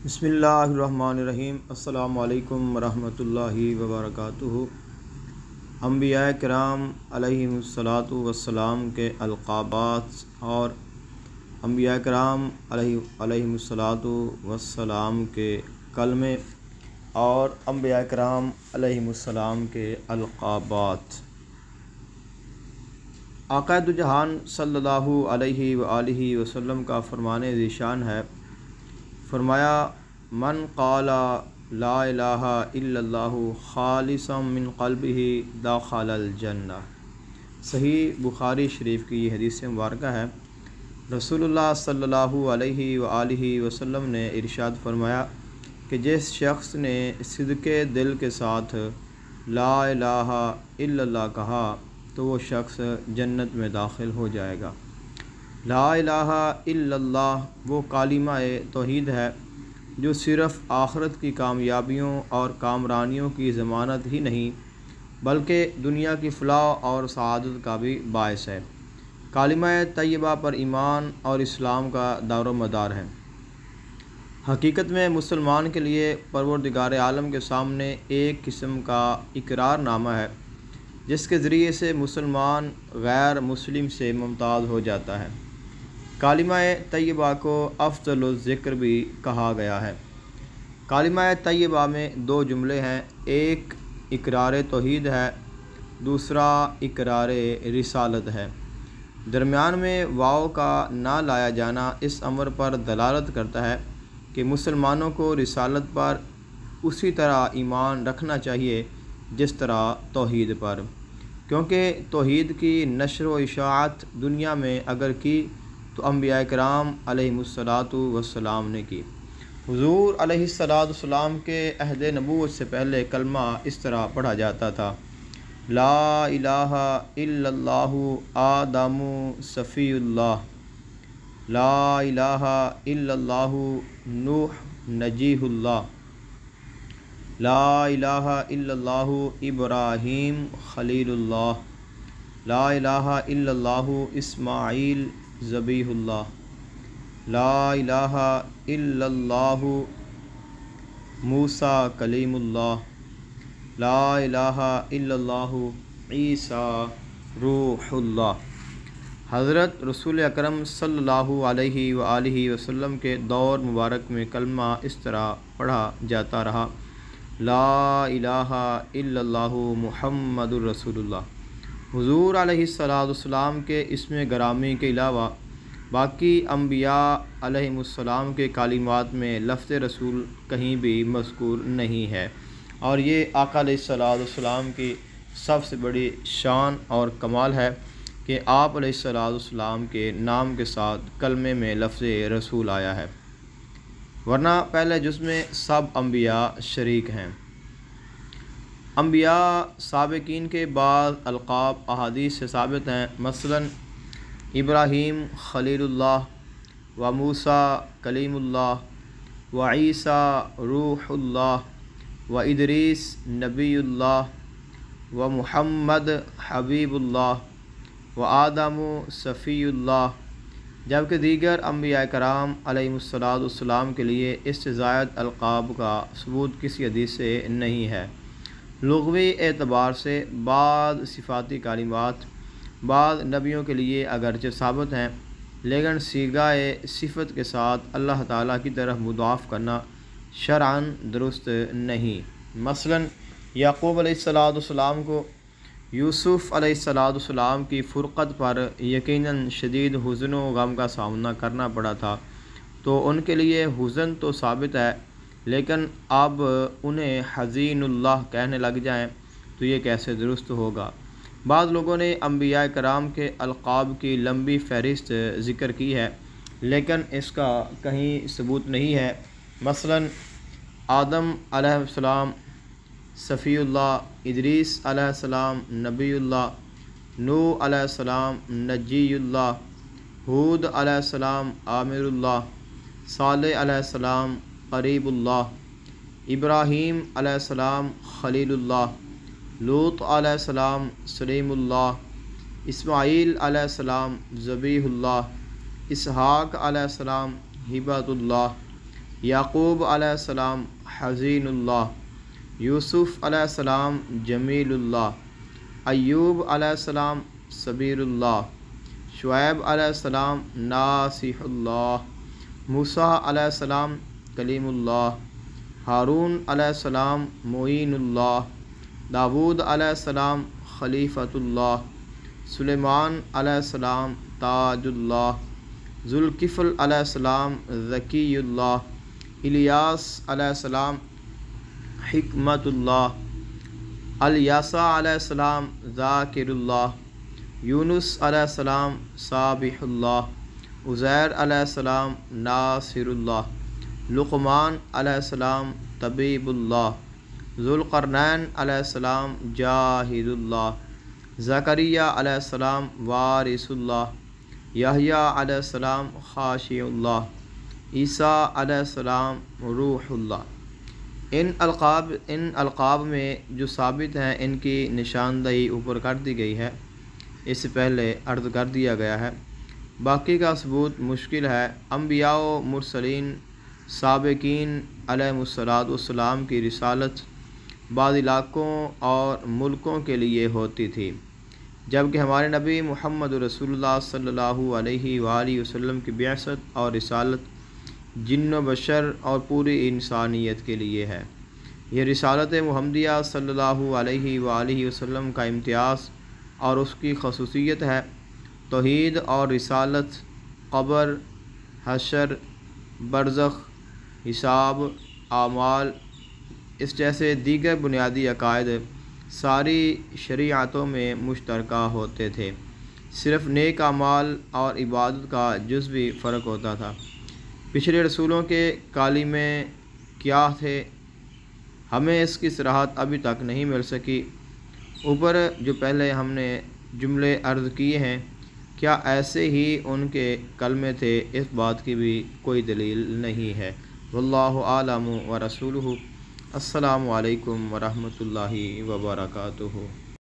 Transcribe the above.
بسم اللہ الرحمن الرحیم۔ السلام علیکم ورحمۃ اللہ وبرکاتہ۔ انبیاء کرام علیہم الصلاۃ والسلام کے القابات اور انبیاء کرام علیہم الصلاۃ والسلام کے کلمے اور انبیاء کرام علیہم السلام کے القابات۔ آقا دو جہان صلی اللہ علیہ وآلہ وسلم کا فرمان ذیشان ہے، فرمایا من قال لا الہ الا اللہ خالصا من قلبہ دخل الجنہ۔ صحیح بخاری شریف کی یہ حدیث مبارکہ ہے۔ رسول اللہ صلی اللہ علیہ وآلہ وسلم نے ارشاد فرمایا کہ جس شخص نے صدق دل کے ساتھ لا الہ الا اللہ کہا تو وہ شخص جنت میں داخل ہو جائے گا۔ لا الہ الا اللہ وہ کلمہ توحید ہے جو صرف آخرت کی کامیابیوں اور کامرانیوں کی ضمانت ہی نہیں بلکہ دنیا کی فلاح اور سعادت کا بھی باعث ہے۔ کلمہ طیبہ پر ایمان اور اسلام کا دار و مدار ہے۔ حقیقت میں مسلمان کے لیے پروردگار عالم کے سامنے ایک قسم کا اقرار نامہ ہے جس کے ذریعے سے مسلمان غیر مسلم سے ممتاز ہو جاتا ہے۔ کلمہ طیبہ کو افضل الذکر بھی کہا گیا ہے۔ کلمہ طیبہ میں دو جملے ہیں، ایک اقرار توحید ہے، دوسرا اقرار رسالت ہے۔ درمیان میں واو کا نہ لایا جانا اس امر پر دلالت کرتا ہے کہ مسلمانوں کو رسالت پر اسی طرح ایمان رکھنا چاہیے جس طرح توحید پر، کیونکہ توحید کی نشر و اشاعت دنیا میں اگر کی تو انبیاء کرام علیہم الصلاۃ والسلام نے کی۔ حضور علیہ الصلاۃ والسلام کے عہد نبوت سے پہلے کلمہ اس طرح پڑھا جاتا تھا، لا الہ الا اللہ آدم صفی اللہ، لا الہ الا اللہ نوح نجیہ اللہ، لا الہ الا اللہ ابراہیم خلیل اللہ، لا الہ الا اللہ اسماعیل ذبیح اللہ، لا الہ الا اللہ موسیٰ کلیم اللہ، لا الہ الا اللہ عیسیٰ روح اللہ۔ حضرت رسول اکرم صلی اللہ علیہ وآلہ وسلم کے دور مبارک میں کلمہ اس طرح پڑھا جاتا رہا، لا الہ الا اللہ محمد الرسول اللہ۔ حضور علیہ السلام کے اسم گرامی کے علاوہ باقی انبیاء علیہم السلام کے کلمات میں لفظ رسول کہیں بھی مذکور نہیں ہے، اور یہ آقا علیہ السلام کی سب سے بڑی شان اور کمال ہے کہ آپ علیہ السلام کے نام کے ساتھ کلمے میں لفظ رسول آیا ہے، ورنہ پہلے جز میں سب انبیاء شریک ہیں۔ انبیاء سابقین کے بعض القاب احادیث سے ثابت ہیں، مثلا ابراہیم خلیل اللہ و موسیٰ کلیم اللہ و عیسیٰ روح اللہ و ادریس نبی اللہ و محمد حبیب اللہ و آدم صفی اللہ، جبکہ دیگر انبیاء کرام علیہم السلام کے لیے اس سے زائد القاب کا ثبوت کسی حدیث سے نہیں ہے۔ لغوی اعتبار سے بعض صفاتی کلمات بعض نبیوں کے لیے اگرچہ ثابت ہیں، لیکن صیغۂ صفت کے ساتھ اللہ تعالیٰ کی طرف مضاف کرنا شرعاً درست نہیں۔ مثلا یعقوب علیہ السلام کو یوسف علیہ السلام کی فرقت پر یقیناً شدید حزن و غم کا سامنا کرنا پڑا تھا، تو ان کے لیے حزن تو ثابت ہے، لیکن اب انہیں حزین اللہ کہنے لگ جائیں تو یہ کیسے درست ہوگا؟ بعض لوگوں نے انبیاء کرام کے القاب کی لمبی فہرست ذکر کی ہے، لیکن اس کا کہیں ثبوت نہیں ہے۔ مثلا آدم علیہ السلام صفی اللہ، ادریس علیہ السلام نبی اللہ، نوح علیہ السلام نجی اللہ، ہود علیہ السلام عامر اللہ، صالح علیہ السلام قریب اللہ، ابراہیم علیہ السلام خلیل اللہ، لوط علیہ السلام سلیم اللہ، اسماعیل علیہ السلام ذبیح اللہ، اسحاق علیہ السلام ہبۃ اللہ، یعقوب علیہ السلام حزین اللہ، یوسف علیہ السلام جمیل اللہ، ایوب علیہ السلام صبیر اللہ، شعیب علیہ السلام ناصح اللہ، موسیٰ علیہ السلام کلیم اللہ، ہارون علیہ السلام معین اللہ، داود علیہ السلام خلیفۃ اللہ، سلیمان علیہ السلام تاج اللہ، ذوالکفل علیہ السلام ذکی اللہ، الیاس علیہ السلام حکمت اللہ، الیاسع علیہ السلام ذاکر اللہ، یونس علیہ السلام سابح اللہ، عزیر علیہ السلام ناصر اللہ، لقمان علیہ السلام طبیب اللہ، ذوالقرنین علیہ السلام جاہد اللہ، زکریا علیہ السلام وارث اللہ، یحییٰ علیہ السلام خاشع اللہ، عیسیٰ علیہ السلام روح اللہ۔ ان القاب میں جو ثابت ہیں ان کی نشاندہی اوپر کر دی گئی ہے، اس سے پہلے عرض کر دیا گیا ہے۔ باقی کا ثبوت مشکل ہے۔ انبیاء و مرسلین سابقین علیہم السلام کی رسالت بعض علاقوں اور ملکوں کے لیے ہوتی تھی، جبکہ ہمارے نبی محمد رسول اللہ صلی اللہ علیہ وآلہ وسلم کی بعثت اور رسالت جن و بشر اور پوری انسانیت کے لیے ہے۔ یہ رسالت محمدیہ صلی اللہ علیہ وآلہ وسلم کا امتیاز اور اس کی خصوصیت ہے۔ توحید اور رسالت، قبر، حشر، برزخ، حساب، اعمال، اس جیسے دیگر بنیادی عقائد ساری شریعتوں میں مشترکہ ہوتے تھے، صرف نیک اعمال اور عبادت کا جزوی فرق ہوتا تھا۔ پچھلے رسولوں کے کلمے کیا تھے، ہمیں اس کی صراحت ابھی تک نہیں مل سکی۔ اوپر جو پہلے ہم نے جملے عرض کیے ہیں، کیا ایسے ہی ان کے کلمے تھے، اس بات کی بھی کوئی دلیل نہیں ہے۔ واللہ اعلم ورسولہ۔ السلام علیکم ورحمۃ اللہ وبرکاتہ۔